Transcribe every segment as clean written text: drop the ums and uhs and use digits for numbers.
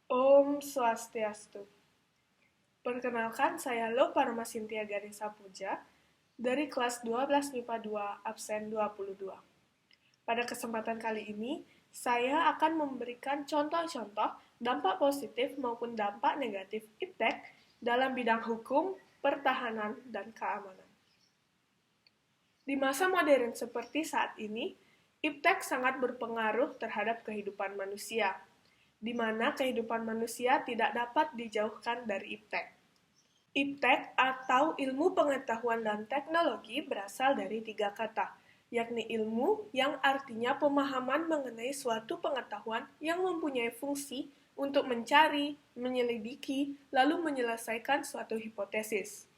Om Swastiastu. Perkenalkan, saya Loparma Cynthia Ganesha Puja dari kelas 12 MIPA 2, absen 22. Pada kesempatan kali ini, saya akan memberikan contoh-contoh dampak positif maupun dampak negatif iptek dalam bidang hukum, pertahanan, dan keamanan. Di masa modern seperti saat ini, iptek sangat berpengaruh terhadap kehidupan manusia, di mana kehidupan manusia tidak dapat dijauhkan dari iptek. Iptek atau ilmu pengetahuan dan teknologi berasal dari 3 kata, yakni ilmu yang artinya pemahaman mengenai suatu pengetahuan yang mempunyai fungsi untuk mencari, menyelidiki, lalu menyelesaikan suatu hipotesis.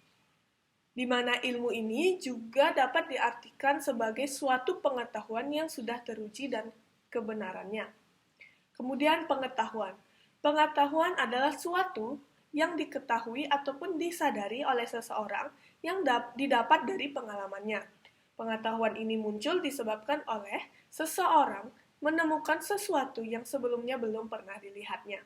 Di mana ilmu ini juga dapat diartikan sebagai suatu pengetahuan yang sudah teruji dan kebenarannya. Kemudian pengetahuan. Pengetahuan adalah suatu yang diketahui ataupun disadari oleh seseorang yang didapat dari pengalamannya. Pengetahuan ini muncul disebabkan oleh seseorang menemukan sesuatu yang sebelumnya belum pernah dilihatnya.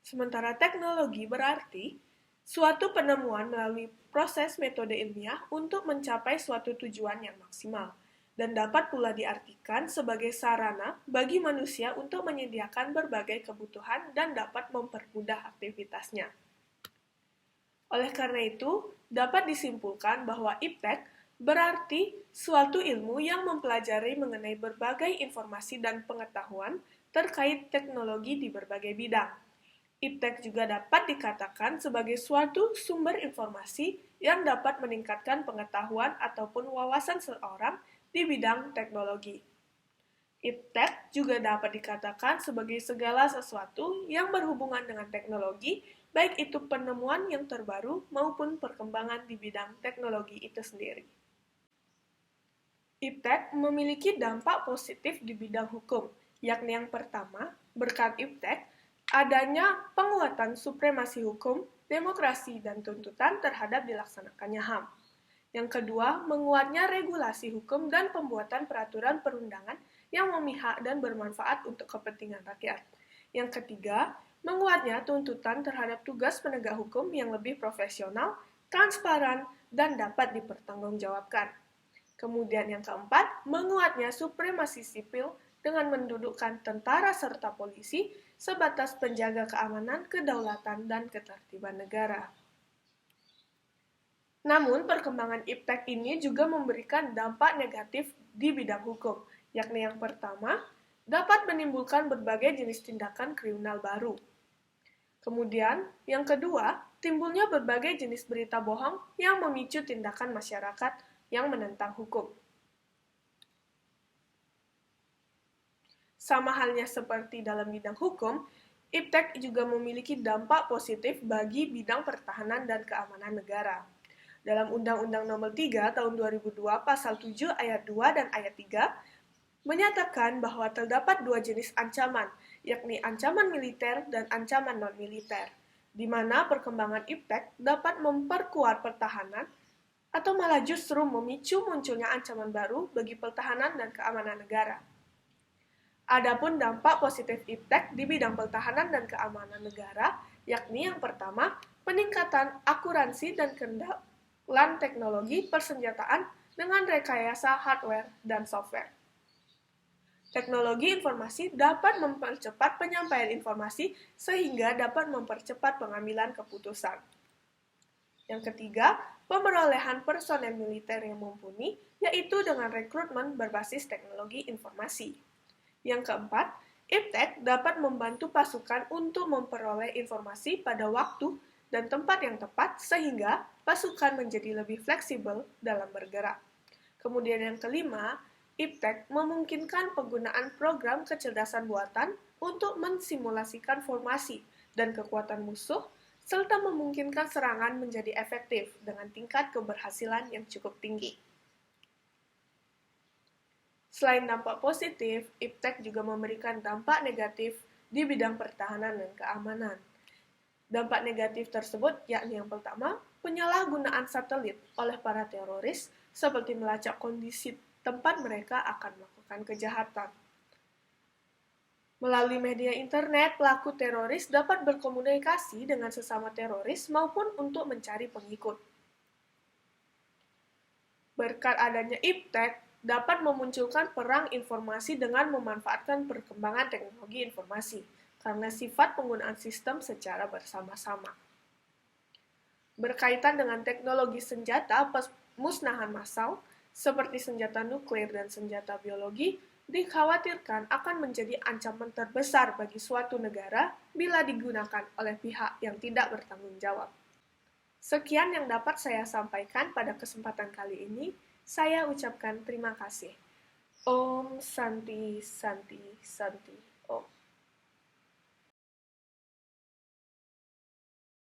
Sementara teknologi berarti suatu penemuan melalui proses metode ilmiah untuk mencapai suatu tujuan yang maksimal, dan dapat pula diartikan sebagai sarana bagi manusia untuk menyediakan berbagai kebutuhan dan dapat mempermudah aktivitasnya. Oleh karena itu, dapat disimpulkan bahwa iptek berarti suatu ilmu yang mempelajari mengenai berbagai informasi dan pengetahuan terkait teknologi di berbagai bidang. Iptek juga dapat dikatakan sebagai suatu sumber informasi yang dapat meningkatkan pengetahuan ataupun wawasan seseorang di bidang teknologi. Iptek juga dapat dikatakan sebagai segala sesuatu yang berhubungan dengan teknologi, baik itu penemuan yang terbaru maupun perkembangan di bidang teknologi itu sendiri. Iptek memiliki dampak positif di bidang hukum, yakni yang pertama, berkat iptek, adanya penguatan supremasi hukum, demokrasi, dan tuntutan terhadap dilaksanakannya HAM. Yang kedua, menguatnya regulasi hukum dan pembuatan peraturan perundangan yang memihak dan bermanfaat untuk kepentingan rakyat. Yang ketiga, menguatnya tuntutan terhadap tugas penegak hukum yang lebih profesional, transparan, dan dapat dipertanggungjawabkan. Kemudian yang keempat, menguatnya supremasi sipil dengan mendudukkan tentara serta polisi sebatas penjaga keamanan, kedaulatan, dan ketertiban negara. Namun, perkembangan iptek ini juga memberikan dampak negatif di bidang hukum, yakni yang pertama, dapat menimbulkan berbagai jenis tindakan kriminal baru. Kemudian, yang kedua, timbulnya berbagai jenis berita bohong yang memicu tindakan masyarakat yang menentang hukum. Sama halnya seperti dalam bidang hukum, iptek juga memiliki dampak positif bagi bidang pertahanan dan keamanan negara. Dalam Undang-Undang Nomor 3 Tahun 2002 Pasal 7 Ayat 2 dan Ayat 3 menyatakan bahwa terdapat 2 jenis ancaman, yakni ancaman militer dan ancaman non-militer, di mana perkembangan iptek dapat memperkuat pertahanan atau malah justru memicu munculnya ancaman baru bagi pertahanan dan keamanan negara. Adapun dampak positif iptek di bidang pertahanan dan keamanan negara, yakni yang pertama, peningkatan akuransi dan keandalan teknologi persenjataan dengan rekayasa hardware dan software. Teknologi informasi dapat mempercepat penyampaian informasi sehingga dapat mempercepat pengambilan keputusan. Yang ketiga, pemerolehan personel militer yang mumpuni, yaitu dengan rekrutmen berbasis teknologi informasi. Yang keempat, iptek dapat membantu pasukan untuk memperoleh informasi pada waktu dan tempat yang tepat sehingga pasukan menjadi lebih fleksibel dalam bergerak. Kemudian yang kelima, iptek memungkinkan penggunaan program kecerdasan buatan untuk mensimulasikan formasi dan kekuatan musuh serta memungkinkan serangan menjadi efektif dengan tingkat keberhasilan yang cukup tinggi. Selain dampak positif, iptek juga memberikan dampak negatif di bidang pertahanan dan keamanan. Dampak negatif tersebut yakni yang pertama, penyalahgunaan satelit oleh para teroris seperti melacak kondisi tempat mereka akan melakukan kejahatan. Melalui media internet, pelaku teroris dapat berkomunikasi dengan sesama teroris maupun untuk mencari pengikut. Berkat adanya iptek, dapat memunculkan perang informasi dengan memanfaatkan perkembangan teknologi informasi, karena sifat penggunaan sistem secara bersama-sama. Berkaitan dengan teknologi senjata musnahan massal, seperti senjata nuklir dan senjata biologi, dikhawatirkan akan menjadi ancaman terbesar bagi suatu negara bila digunakan oleh pihak yang tidak bertanggung jawab. Sekian yang dapat saya sampaikan pada kesempatan kali ini. Saya ucapkan terima kasih. Om Santi Santi Santi Om.